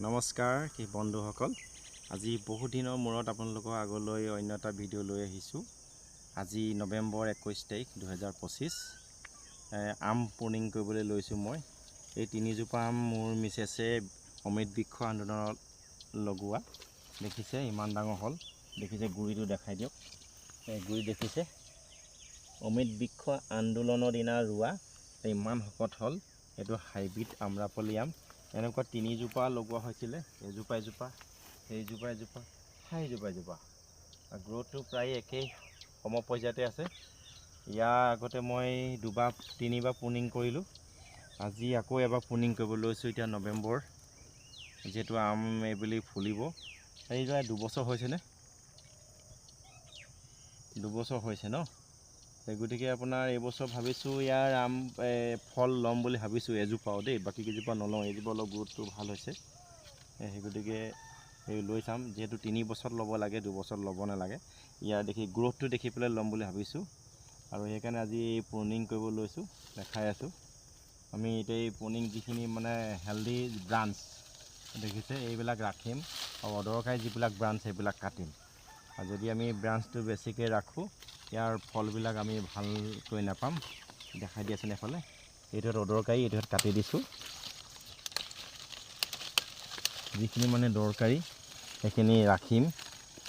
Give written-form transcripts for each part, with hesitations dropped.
নমস্কাৰ কি বন্ধুসকল, আজি বহুত দিনৰ মূৰত আপোনালোকৰ আগলৈ অন্য এটা ভিডিঅ' লৈ আহিছোঁ। আজি নৱেম্বৰ 21 তাৰিখ 2025। আম প্ৰুনিং কৰিবলৈ লৈছোঁ মই। এই তিনিজোপা আম মোৰ মিছেছে অমৃত বৃক্ষ আন্দোলনত লগোৱা। দেখিছে ইমান ডাঙৰ হ'ল, দেখিছে গুৰিটো দেখাই দিয়ক। এই গুৰি দেখিছে, অমৃত বৃক্ষ আন্দোলনৰ দিনা ৰোৱা, ইমান শকত হ'ল। এইটো হাইব্ৰিড আমৰাপলি আম। এনেকুৱা তিনিজোপা লগোৱা হৈছিলে, এজোপা এজোপা, সেইজোপা এজোপা, সেইজোপা এজোপা। গ্ৰ'থটো প্ৰায় একেই সম পৰ্যায়তে আছে। ইয়াৰ আগতে মই তিনিবাৰ প্ৰুনিং কৰিলোঁ। আজি আকৌ এবাৰ প্ৰুনিং কৰিব লৈছোঁ। এতিয়া নৱেম্বৰ, যিহেতু আম এইবুলি ফুলিব। এইবিলাক 2 বছৰ হৈছেনে? 2 বছৰ হৈছে ন? গতিকে আপোনাৰ এইবছৰ ভাবিছোঁ ইয়াৰ আম ফল ল'ম বুলি ভাবিছোঁ। এজোপাও দেই, বাকী কেইজোপা নলওঁ। এইজোপা অলপ গ্ৰোথটো ভাল হৈছে, সেই গতিকে লৈ চাম। যিহেতু 3 বছৰত ল'ব লাগে, 2 বছৰত ল'ব নালাগে। ইয়াৰ দেখি গ্ৰোথটো দেখি পেলাই ল'ম বুলি ভাবিছোঁ, আৰু সেইকাৰণে আজি প্ৰুনিং কৰিব লৈছোঁ। দেখাই আছোঁ আমি এতিয়া এই প্ৰুনিং যিখিনি মানে হেল্ডি ব্ৰাঞ্চ দেখিছে, এইবিলাক ৰাখিম, আৰু অদৰকাৰী যিবিলাক ব্ৰাঞ্চ সেইবিলাক কাটিম। আৰু যদি আমি ব্ৰাঞ্চটো বেছিকৈ ৰাখোঁ, ইয়াৰ ফলবিলাক আমি ভালকৈ নাপাম। দেখাই দিয়াচোন এফালে, এইটোত অদৰকাৰী, এইটোত কাটি দিছোঁ। যিখিনি মানে দৰকাৰী সেইখিনি ৰাখিম।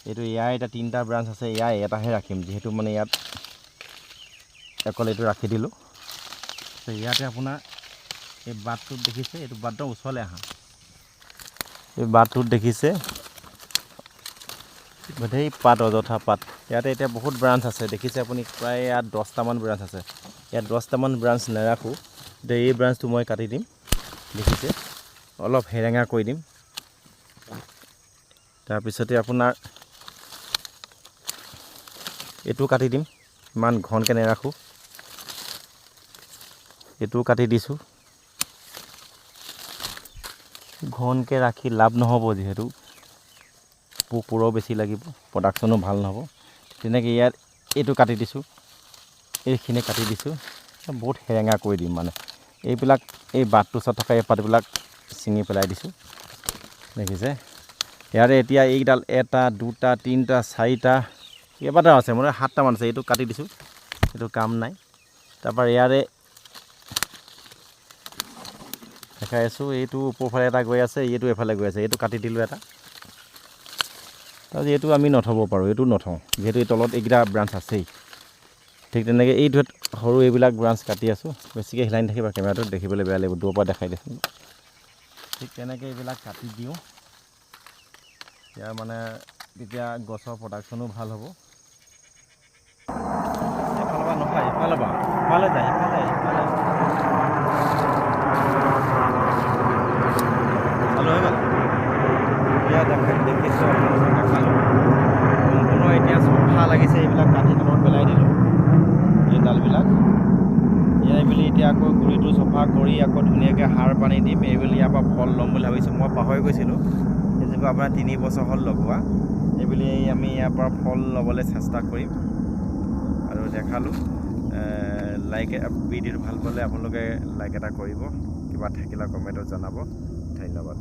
এইটো ইয়াৰ এতিয়া 3টা ব্ৰাঞ্চ আছে, ইয়াৰ এটাহে ৰাখিম, যিহেতু মানে ইয়াত অকল এইটো ৰাখি দিলোঁ। ইয়াতে আপোনাৰ এই বাটটোত দেখিছে, এইটো বাটৰ ওচৰলৈ আহা, এই বাটটোত দেখিছে গোটেই পাত, অযথা পাত। ইয়াতে এতিয়া বহুত ব্ৰাঞ্চ আছে, দেখিছে আপুনি, প্ৰায় ইয়াত 10টামান ব্ৰাঞ্চ আছে। ইয়াত 10টামান ব্ৰাঞ্চ নাৰাখোঁ। এতিয়া এই ব্ৰাঞ্চটো মই কাটি দিম, দেখিছে, অলপ হেৰেঙা কৰি দিম। তাৰপিছতে আপোনাৰ এইটো কাটি দিম, ইমান ঘনকৈ নাৰাখোঁ। এইটোও কাটি দিছোঁ। ঘনকৈ ৰাখি লাভ নহ'ব, যিহেতু পোক-পৰুৱা বেছি লাগিব, প্ৰডাকশ্যনো ভাল নহ'ব। তেনেকৈ ইয়াত এইটো কাটি দিছোঁ, এইখিনি কাটি দিছোঁ। বহুত হেৰেঙা কৰি দিম মানে। এইবিলাক এই বাটটোৰ ওচৰত থকা এই পাতবিলাক ছিঙি পেলাই দিছোঁ, দেখিছে। ইয়াৰে এতিয়া এইডাল 1, 2, 3, 4টা, কেইবাটাও আছে, মানে 7টামান আছে। এইটো কাটি দিছোঁ, এইটো কাম নাই। তাৰপৰা ইয়াৰে দেখাই আছোঁ, এইটো ওপৰফালে এটা গৈ আছে, এইটো এফালে গৈ আছে, এইটো কাটি দিলোঁ এটা। তাৰপিছত এইটো আমি নথ'ব পাৰোঁ, এইটো নথওঁ, যিহেতু এই তলত এইকেইটা ব্ৰাঞ্চ আছেই। ঠিক তেনেকৈ এইটোত সৰু এইবিলাক ব্ৰাঞ্চ কাটি আছোঁ। বেছিকৈ হিলাই নাথাকিবা, কেমেৰাটোত দেখিবলৈ বেয়া লাগিব, দূৰৰ পৰা দেখাই দিছোঁ। ঠিক তেনেকৈ এইবিলাক কাটি দিওঁ। ইয়াৰ মানে তেতিয়া গছৰ প্ৰডাকশ্যনো ভাল হ'ব। এফালৰ পৰা নহয়, ইফালৰ পৰা, ইফালে যায়, সিফালে ভালো হৈ গ'ল। এতিয়া দেখিছোঁ, আপোনালোকক দেখালোঁ। সম্পূৰ্ণ এতিয়া চফা লাগিছে। এইবিলাক কাটি তলত পেলাই দিলোঁ, এই ডালবিলাক। এইবুলি এতিয়া আকৌ গুৰিটো চফা কৰি আকৌ ধুনীয়াকৈ সাৰ পানী দিম। এইবুলি ইয়াৰ পৰা ফল ল'ম বুলি ভাবিছোঁ। মই পাহৰি গৈছিলোঁ, সেইজোপা আপোনাৰ 3 বছৰ হ'ল লগোৱা। এইবুলি আমি ইয়াৰ পৰা ফল ল'বলৈ চেষ্টা কৰিম, আৰু দেখালোঁ। ভিডিঅ'টো ভাল পালে আপোনালোকে লাইক এটা কৰিব, কিবা থাকিলে কমেণ্টত জনাব। ধন্যবাদ।